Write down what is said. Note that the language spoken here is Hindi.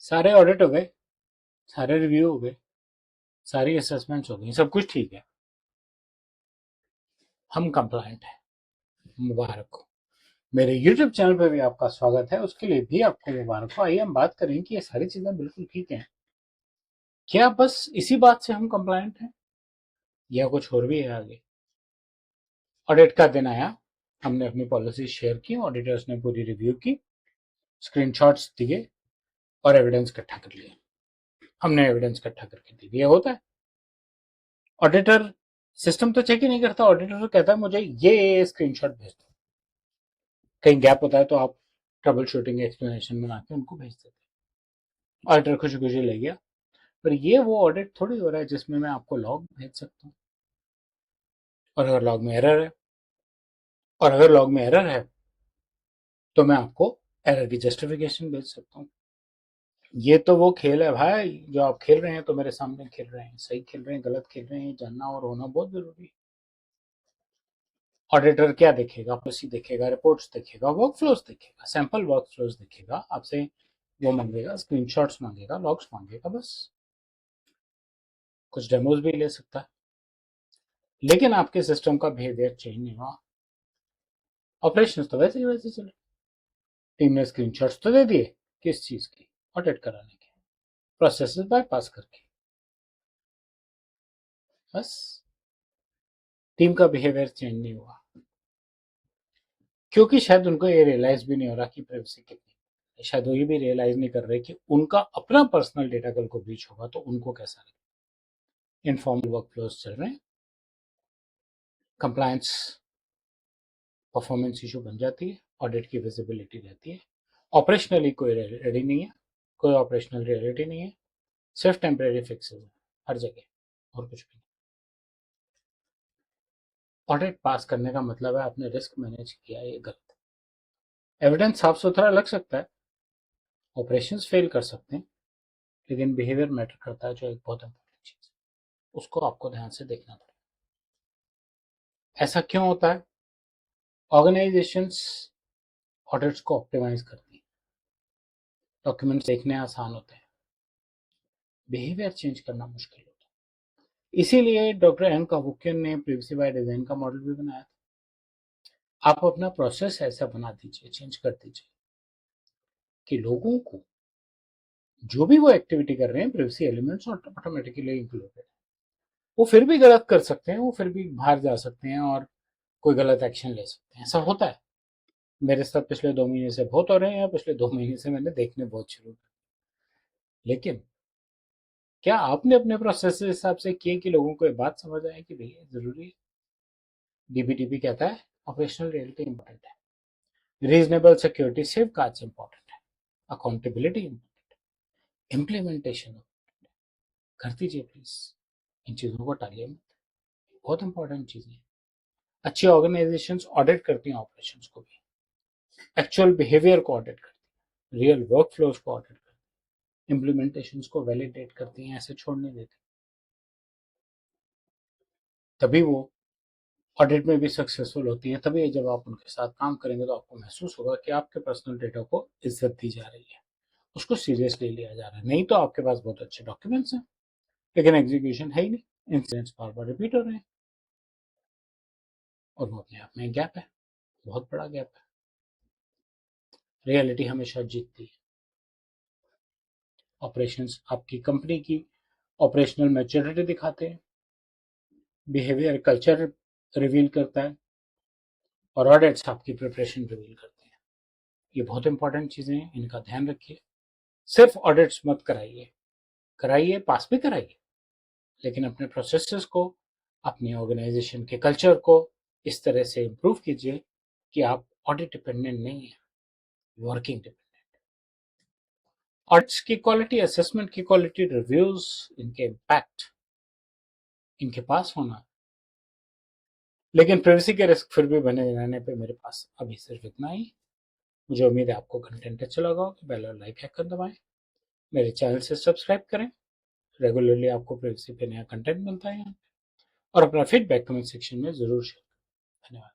सारे ऑडिट हो गए, सारे रिव्यू हो गए, सारी असेसमेंट्स हो गई, सब कुछ ठीक है, हम कंप्लायंट हैं। मुबारक हो। मेरे YouTube चैनल पर भी आपका स्वागत है, उसके लिए भी आपको मुबारक हो। आइए हम बात करें कि ये सारी चीजें बिल्कुल ठीक हैं। क्या बस इसी बात से हम कंप्लायंट हैं या कुछ और भी है आगे? ऑडिट का दिन आया, हमने अपनी पॉलिसी शेयर की, ऑडिटर्स ने पूरी रिव्यू की, स्क्रीनशॉट्स दिए और एविडेंस इकट्ठा कर लिया। हमने एविडेंस इकट्ठा करके दे दिया। होता है, ऑडिटर सिस्टम तो चेक ही नहीं करता, ऑडिटर तो कहता है मुझे ये स्क्रीनशॉट भेज दो। कहीं गैप होता है तो आप ट्रबल शूटिंग एक्सप्लेनेशन बना के उनको भेज देते हैं। ऑडिटर खुशी खुशी ले गया। पर ये वो ऑडिट थोड़ी हो रहा है जिसमें मैं आपको लॉग भेज सकता हूँ, और अगर लॉग में एरर है, तो मैं आपको एरर की जस्टिफिकेशन भेज सकता हूँ। ये तो वो खेल है भाई जो आप खेल रहे हैं, तो मेरे सामने खेल रहे हैं, सही खेल रहे हैं गलत खेल रहे हैं, जानना और होना बहुत जरूरी है। ऑडिटर क्या देखेगा? पॉलिसी देखेगा, रिपोर्ट्स देखेगा, वर्क फ्लोज देखेगा, सैंपल वर्क फ्लोज देखेगा, आपसे वो मांगेगा, स्क्रीनशॉट्स मांगेगा, लॉग्स मांगेगा, बस। कुछ डेमोज भी ले सकता है, लेकिन आपके सिस्टम का बिहेवियर चेंज नहीं हुआ। ऑपरेशन तो वैसे ही वैसे चले। टीम ने स्क्रीनशॉट्स तो दे दिए, किस चीज की? ऑडिट कराने के, प्रोसेस बाईपास करके, बस। टीम का बिहेवियर चेंज नहीं हुआ, क्योंकि शायद उनको ये रियलाइज भी नहीं हो रहा कि प्राइवेसी कितनी है। शायद वो ये भी रियलाइज नहीं कर रहे कि उनका अपना पर्सनल डेटा कल को ब्रीच होगा तो उनको कैसा लगेगा। इनफॉर्मल वर्क फ्लोज चल रहे हैं, कंप्लायंस परफॉर्मेंस इशू बन जाती है, ऑडिट की विजिबिलिटी रहती है। ऑपरेशनली कोई रेडी नहीं है, कोई ऑपरेशनल रियलिटी नहीं है, सिर्फ टेम्परेरी फिक्सेस है हर जगह और कुछ भी नहीं। ऑडिट पास करने का मतलब है आपने रिस्क मैनेज किया, ये गलत। एविडेंस साफ सुथरा लग सकता है, ऑपरेशंस फेल कर सकते हैं, लेकिन बिहेवियर मैटर करता है, जो एक बहुत इंपॉर्टेंट चीज है, उसको आपको ध्यान से देखना पड़ेगा। ऐसा क्यों होता है? ऑर्गेनाइजेशंस ऑडिट्स को ऑप्टिमाइज करती हैं, डॉक्यूमेंट्स देखने आसान होते हैं, बिहेवियर चेंज करना मुश्किल होता है। इसीलिए डॉक्टर एन काबुकियन ने प्रिवेसी बाय डिजाइन का मॉडल भी बनाया था। आप अपना प्रोसेस ऐसा बना दीजिए, चेंज कर दीजिए कि लोगों को जो भी वो एक्टिविटी कर रहे हैं, प्रिवेसी एलिमेंट्स ऑटोमेटिकली इंक्लूडेड है। वो फिर भी गलत कर सकते हैं, वो फिर भी बाहर जा सकते हैं और कोई गलत एक्शन ले सकते हैं। ऐसा होता है, मेरे साथ पिछले 2 महीने से बहुत हो रहे हैं, या पिछले 2 महीने से मैंने देखने बहुत शुरू कर। लेकिन क्या आपने अपने प्रोसेस के हिसाब से किए कि लोगों को ये बात समझ आए कि भैया जरूरी है? डीबीटीपी कहता है ऑपरेशनल रियलिटी इंपॉर्टेंट है, reasonable security safe guards important है, अकाउंटेबिलिटी इंपॉर्टेंट है, इम्प्लीमेंटेशन कर दीजिए प्लीज। इन चीजों को टालिए मत, बहुत इंपॉर्टेंट चीजें। अच्छी ऑर्गेनाइजेशन ऑडिट करती हैं ऑपरेशंस को भी, एक्चुअल बिहेवियर को ऑडिट करती हैं, रियल वर्क फ्लोज को ऑडिट करती हैं, इम्प्लीमेंटेशन को वैलिडेट करती हैं, ऐसे छोड़ नहीं देती। तभी वो ऑडिट में भी सक्सेसफुल होती है। तभी जब आप उनके साथ काम करेंगे तो आपको महसूस होगा कि आपके पर्सनल डेटा को इज्जत दी जा रही है, उसको सीरियसली लिया जा रहा है। नहीं तो आपके पास बहुत अच्छे डॉक्यूमेंट्स हैं, लेकिन एग्जीक्यूशन है ही नहीं, इंसिडेंट्स बार बार रिपीट हो रहे हैं, और वो अपने आप में गैप है, बहुत बड़ा गैप है। रियलिटी हमेशा जीतती है। ऑपरेशंस आपकी कंपनी की ऑपरेशनल मैच्योरिटी दिखाते हैं, बिहेवियर कल्चर रिवील करता है, और ऑडिट्स आपकी प्रिपरेशन रिवील करते हैं। ये बहुत इंपॉर्टेंट चीजें हैं, इनका ध्यान रखिए। सिर्फ ऑडिट्स मत कराइए, कराइए, पास भी कराइए, लेकिन अपने प्रोसेसेस को, अपनी ऑर्गेनाइजेशन के कल्चर को इस तरह से इम्प्रूव कीजिए कि आप ऑडिट डिपेंडेंट नहीं है, वर्किंग डिपेंडेंट। ऑडिट्स की क्वालिटी, असेसमेंट की क्वालिटी, रिव्यूज, इनके इम्पैक्ट, इनके पास होना। लेकिन प्राइवेसी के रिस्क फिर भी बने रहने पे मेरे पास अभी सिर्फ इतना ही। मुझे उम्मीद है आपको कंटेंट अच्छा लगा हो। बेल और लाइक आइकन दबाएं, मेरे चैनल से सब्सक्राइब करें, रेगुलरली आपको प्राइवेसी पे नया कंटेंट मिलता है यहाँ, और अपना फीडबैक कमेंट सेक्शन में जरूर शेयर करें। धन्यवाद।